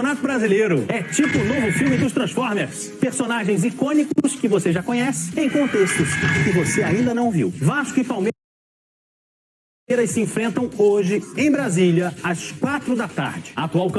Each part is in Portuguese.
Campeonato Brasileiro é tipo o novo filme dos Transformers. Personagens icônicos que você já conhece em contextos que você ainda não viu. Vasco e Palmeiras se enfrentam hoje em Brasília às 4 da tarde. Atual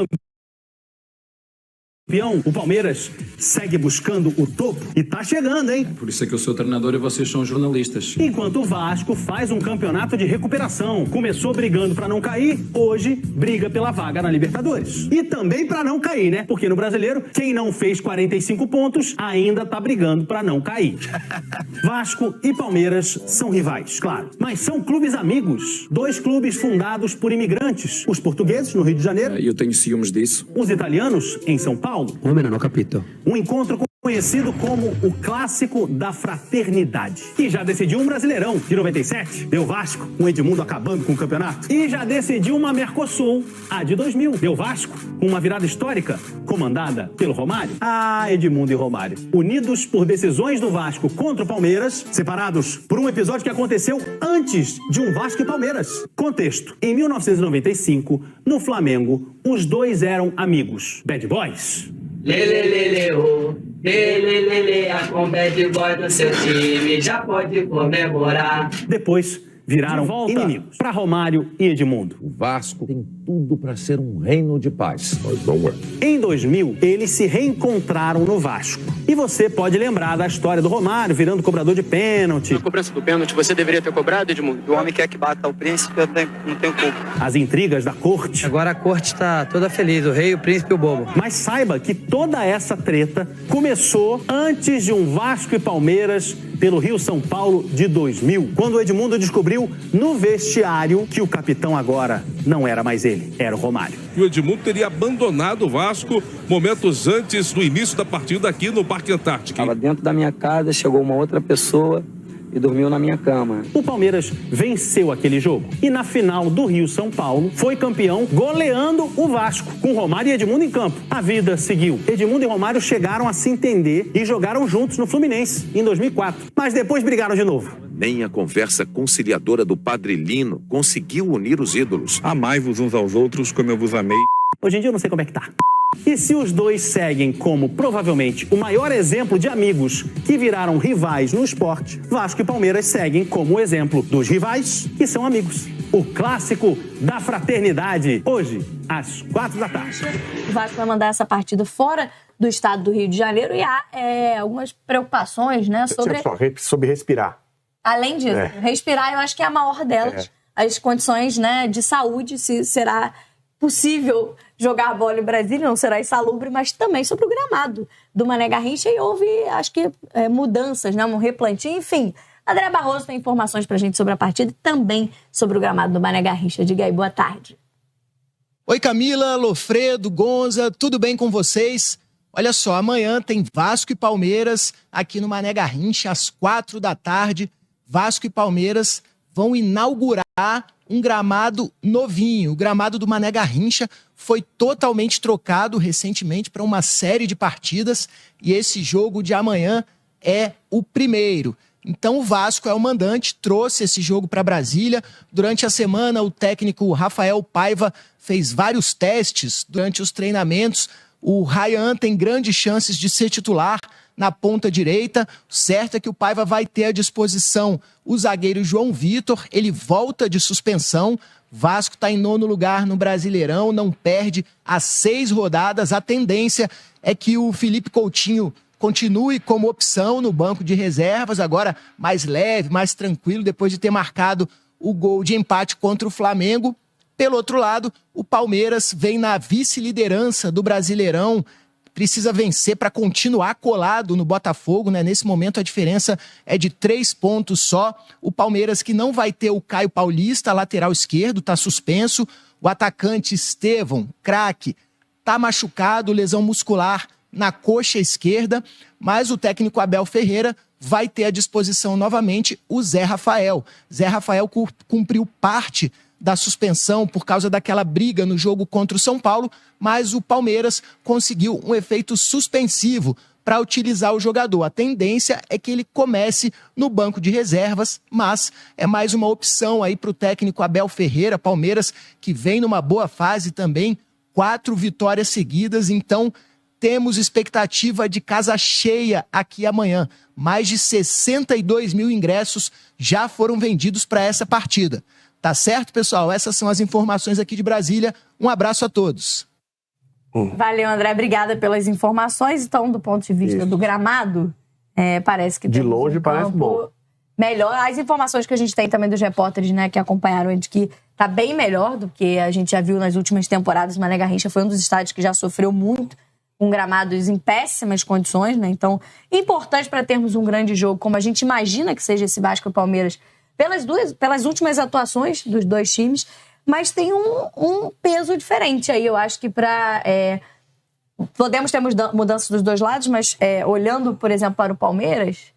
campeão, o Palmeiras segue buscando o topo e tá chegando, hein? Por isso é que eu sou treinador e vocês são jornalistas. Enquanto o Vasco faz um campeonato de recuperação. Começou brigando pra não cair, hoje briga pela vaga na Libertadores. E também pra não cair, né? Porque no Brasileiro, quem não fez 45 pontos ainda tá brigando pra não cair. Vasco e Palmeiras são rivais, claro. Mas são clubes amigos. Dois clubes fundados por imigrantes. Os portugueses, no Rio de Janeiro. Eu tenho ciúmes disso. Os italianos, em São Paulo. Non ho capito. Um encontro conhecido como o Clássico da Fraternidade. E já decidiu um Brasileirão de 97. Deu Vasco, um Edmundo acabando com o campeonato. E já decidiu uma Mercosul, a de 2000. Deu Vasco, com uma virada histórica, comandada pelo Romário. Ah, Edmundo e Romário. Unidos por decisões do Vasco contra o Palmeiras, separados por um episódio que aconteceu antes de um Vasco e Palmeiras. Contexto. Em 1995, no Flamengo, os dois eram amigos. Bad Boys. A com bad boy do seu time já pode comemorar. Depois viraram inimigos. Para Romário e Edmundo. O Vasco tem tudo para ser um reino de paz. Em 2000, eles se reencontraram no Vasco. E você pode lembrar da história do Romário virando cobrador de pênalti. Na cobrança do pênalti, você deveria ter cobrado, Edmundo? O homem quer que bata o príncipe, eu não tenho culpa. As intrigas da corte. Agora a corte está toda feliz, o rei, o príncipe e o bobo. Mas saiba que toda essa treta começou antes de um Vasco e Palmeiras pelo Rio-São Paulo de 2000, quando o Edmundo descobriu no vestiário que o capitão agora não era mais ele, era o Romário. E o Edmundo teria abandonado o Vasco momentos antes do início da partida aqui no Parque Antártico. Estava dentro da minha casa, chegou uma outra pessoa e dormiu na minha cama. O Palmeiras venceu aquele jogo e na final do Rio-São Paulo foi campeão goleando o Vasco, com Romário e Edmundo em campo. A vida seguiu. Edmundo e Romário chegaram a se entender e jogaram juntos no Fluminense em 2004, mas depois brigaram de novo. Nem a conversa conciliadora do Padre Lino conseguiu unir os ídolos. Amai-vos uns aos outros como eu vos amei. Hoje em dia eu não sei como é que tá. E se os dois seguem como, provavelmente, o maior exemplo de amigos que viraram rivais no esporte, Vasco e Palmeiras seguem como o exemplo dos rivais que são amigos. O Clássico da Fraternidade, hoje, às 4 da tarde. O Vasco vai mandar essa partida fora do estado do Rio de Janeiro e há algumas preocupações, né, sobre respirar. Além disso, respirar eu acho que é a maior delas. As condições, né, de saúde, se será possível jogar a bola em Brasília, não será insalubre, mas também sobre o gramado do Mané Garrincha e houve, acho que, mudanças, né, um replantio, enfim. André Barroso tem informações pra gente sobre a partida e também sobre o gramado do Mané Garrincha. Diga aí, boa tarde. Oi Camila, Lofredo, Gonza, tudo bem com vocês? Olha só, amanhã tem Vasco e Palmeiras aqui no Mané Garrincha às 4 da tarde. Vasco e Palmeiras vão inaugurar um gramado novinho. O gramado do Mané Garrincha foi totalmente trocado recentemente para uma série de partidas e esse jogo de amanhã é o primeiro. Então o Vasco é o mandante, trouxe esse jogo para Brasília. Durante a semana o técnico Rafael Paiva fez vários testes durante os treinamentos. O Ryan tem grandes chances de ser titular na ponta direita. O certo é que o Paiva vai ter à disposição o zagueiro João Vitor. Ele volta de suspensão. Vasco está em 9º lugar no Brasileirão, não perde há 6 rodadas. A tendência é que o Felipe Coutinho continue como opção no banco de reservas, agora mais leve, mais tranquilo, depois de ter marcado o gol de empate contra o Flamengo. Pelo outro lado, o Palmeiras vem na vice-liderança do Brasileirão, precisa vencer para continuar colado no Botafogo, né? Nesse momento a diferença é de 3 pontos só. O Palmeiras que não vai ter o Caio Paulista, lateral esquerdo, está suspenso. O atacante Estevão, craque, está machucado, lesão muscular na coxa esquerda, mas o técnico Abel Ferreira vai ter à disposição novamente o Zé Rafael. Zé Rafael cumpriu parte da suspensão por causa daquela briga no jogo contra o São Paulo, mas o Palmeiras conseguiu um efeito suspensivo para utilizar o jogador. A tendência é que ele comece no banco de reservas, mas é mais uma opção aí para o técnico Abel Ferreira. Palmeiras que vem numa boa fase também, 4 vitórias seguidas, então temos expectativa de casa cheia aqui amanhã. Mais de 62 mil ingressos já foram vendidos para essa partida. Tá certo, pessoal? Essas são as informações aqui de Brasília. Um abraço a todos. Valeu, André. Obrigada pelas informações. Então, do ponto de vista do gramado, parece que... De longe parece bom. Melhor. As informações que a gente tem também dos repórteres, né, que acompanharam é de que tá bem melhor do que a gente já viu nas últimas temporadas. Mané Garrincha foi um dos estádios que já sofreu muito com gramados em péssimas condições, né? Então, importante para termos um grande jogo, como a gente imagina que seja esse Vasco e Palmeiras, pelas últimas atuações dos dois times, mas tem um peso diferente aí. Eu acho que podemos ter mudanças dos dois lados, mas olhando, por exemplo, para o Palmeiras,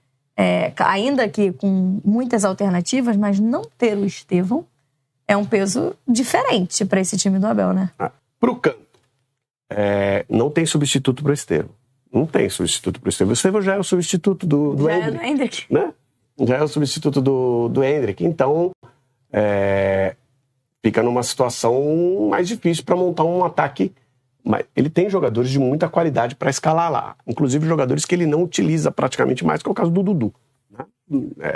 ainda que com muitas alternativas, mas não ter o Estevão é um peso diferente para esse time do Abel, né? Para o campo, não tem substituto para o Estevão. Não tem substituto para o Estevão. O Estevão já é o substituto do Hendrick. Né? Já é o substituto do Hendrick. Então, fica numa situação mais difícil para montar um ataque. Mas ele tem jogadores de muita qualidade para escalar lá. Inclusive jogadores que ele não utiliza praticamente mais, que é o caso do Dudu, né?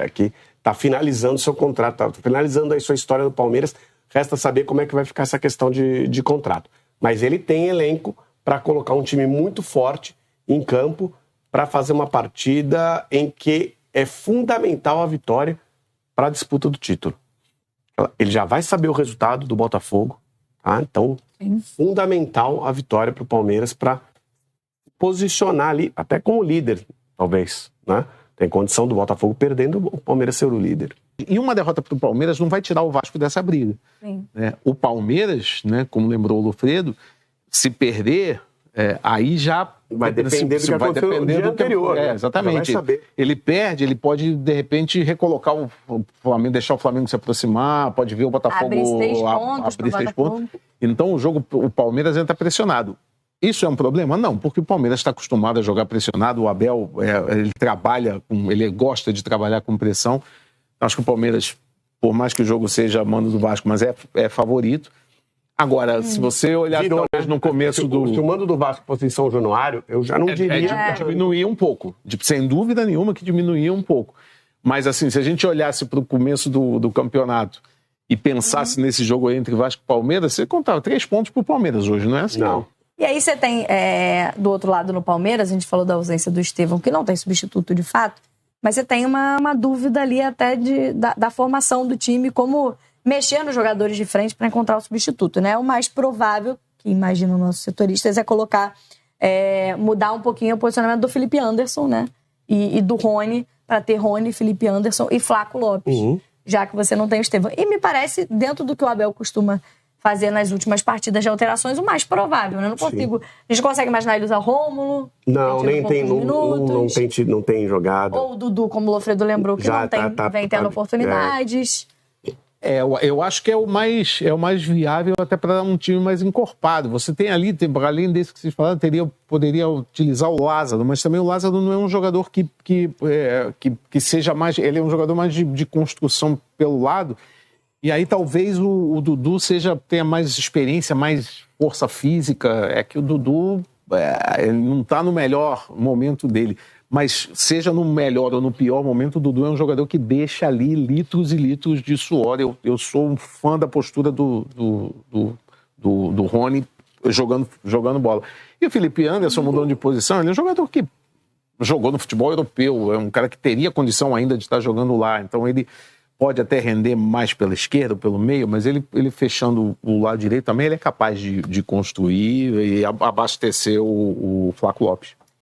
Que está finalizando seu contrato, está finalizando aí sua história do Palmeiras. Resta saber como é que vai ficar essa questão de contrato. Mas ele tem elenco para colocar um time muito forte em campo para fazer uma partida em que é fundamental a vitória para a disputa do título. Ele já vai saber o resultado do Botafogo, tá? Então, fundamental a vitória para o Palmeiras para posicionar ali, até como líder, talvez, né? Tem condição do Botafogo perdendo, o Palmeiras ser o líder. E uma derrota para o Palmeiras não vai tirar o Vasco dessa briga. Né? O Palmeiras, né, como lembrou o Lofredo, se perder, aí já vai depender do que aconteceu no dia anterior. Exatamente. Ele perde, ele pode, de repente, recolocar o Flamengo, deixar o Flamengo se aproximar, pode ver o Botafogo abrir 3 pontos. Então o Palmeiras entra pressionado. Isso é um problema? Não, porque o Palmeiras está acostumado a jogar pressionado, o Abel, ele gosta de trabalhar com pressão. Acho que o Palmeiras, por mais que o jogo seja mando do Vasco, mas é favorito. Agora, se você olhar talvez no começo Se o mando do Vasco fosse em São Januário, eu já não diria... Diminuía um pouco. Sem dúvida nenhuma que diminuía um pouco. Mas assim, se a gente olhasse para o começo do campeonato e pensasse nesse jogo aí entre Vasco e Palmeiras, você contava 3 pontos para o Palmeiras hoje, não é assim? Não. E aí você tem, do outro lado no Palmeiras, a gente falou da ausência do Estevão, que não tem substituto de fato, mas você tem uma dúvida ali até da formação do time, como mexer nos jogadores de frente para encontrar o substituto, né? O mais provável, que imaginam nossos setoristas, é colocar, mudar um pouquinho o posicionamento do Felipe Anderson, né? E do Rony, para ter Rony, Felipe Anderson e Flaco Lopes, já que você não tem o Estevão. E me parece, dentro do que o Abel costuma fazer nas últimas partidas de alterações, o mais provável, né? Não consigo... A gente consegue imaginar ele usar Rômulo? Não, nem tem, não tem jogado. Ou o Dudu, como o Lofredo lembrou, que já vem tendo oportunidades. Eu acho que é o mais viável até para um time mais encorpado. Você tem ali, além desse que vocês falaram, poderia utilizar o Lázaro, mas também o Lázaro não é um jogador que seja mais... Ele é um jogador mais de construção pelo lado. E aí talvez o Dudu tenha mais experiência, mais força física. É que o Dudu ele não está no melhor momento dele. Mas seja no melhor ou no pior momento, o Dudu é um jogador que deixa ali litros e litros de suor. Eu sou um fã da postura do Rony jogando bola. E o Felipe Anderson mudando de posição, ele é um jogador que jogou no futebol europeu, é um cara que teria condição ainda de estar jogando lá. Então ele pode até render mais pela esquerda ou pelo meio, mas ele fechando o lado direito também, ele é capaz de construir e abastecer o Flaco Lopes.